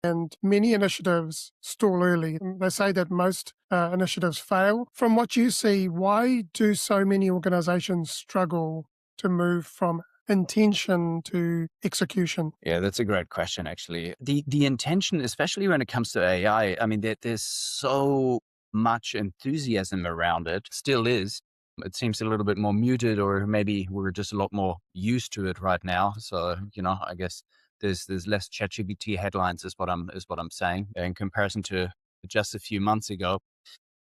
and many initiatives stall early. And they say that most initiatives fail. From what you see, why do so many organizations struggle to move from intention to execution? Yeah, that's a great question, actually. The intention, especially when it comes to AI, I mean, there's so much enthusiasm around it, still is. It seems a little bit more muted, or maybe we're just a lot more used to it right now. So, I guess there's less ChatGPT headlines is what I'm saying in comparison to just a few months ago.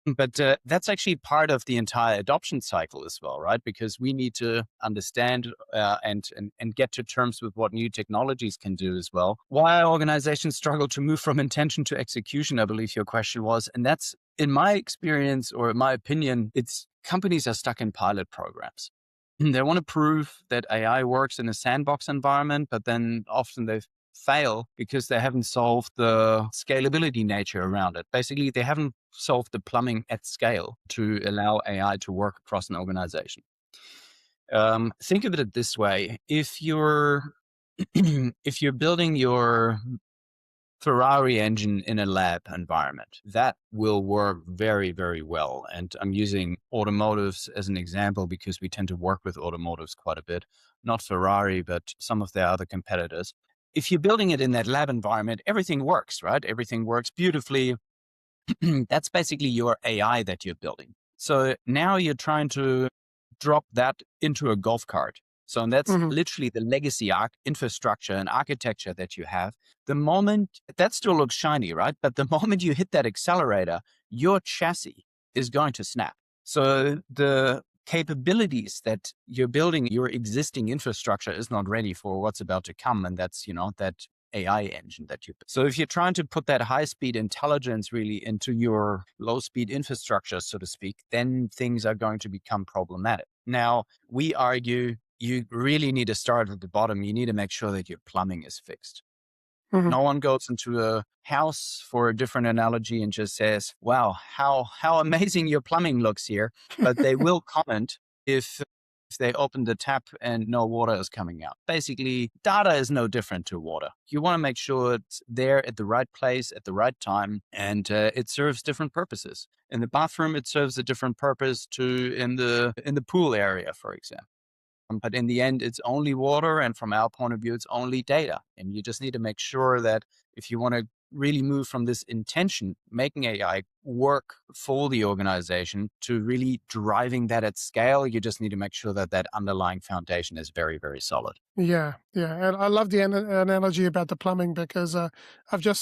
But that's actually part of the entire adoption cycle as well, right? Because we need to understand and get to terms with what new technologies can do as well. Why organizations struggle to move from intention to execution, I believe your question was. And that's, in my experience or in my opinion, it's companies are stuck in pilot programs. They want to prove that AI works in a sandbox environment, but then often they fail because they haven't solved the scalability nature around it. Basically, they haven't solved the plumbing at scale to allow AI to work across an organization. Think of it this way: if you're if you're building your Ferrari engine in a lab environment, that will work very, very well. And I'm using automotives as an example because we tend to work with automotives quite a bit, not Ferrari, but some of their other competitors. If you're building it in that lab environment, everything works, right? Everything works beautifully. That's basically your AI that you're building. So now you're trying to drop that into a golf cart. So and that's Mhm. literally the legacy infrastructure and architecture that you have. The moment that still looks shiny, right? But the moment you hit that accelerator, your chassis is going to snap. So the capabilities that you're building, your existing infrastructure is not ready for what's about to come. And that's, that AI engine that you. So if you're trying to put that high speed intelligence really into your low speed infrastructure, so to speak, then things are going to become problematic. Now, we argue you really need to start at the bottom. You need to make sure that your plumbing is fixed. Mhm. No one goes into a house, for a different analogy, and just says, wow, how amazing your plumbing looks here. But they will comment if they open the tap and no water is coming out. Basically, data is no different to water. You want to make sure it's there at the right place at the right time, and it serves different purposes. In the bathroom, it serves a different purpose to in the pool area, for example. But in the end, it's only water. And from our point of view, it's only data. And you just need to make sure that if you want to really move from this intention, making AI work for the organization, to really driving that at scale, you just need to make sure that that underlying foundation is very, very solid. Yeah, yeah. And I love the analogy about the plumbing because I've just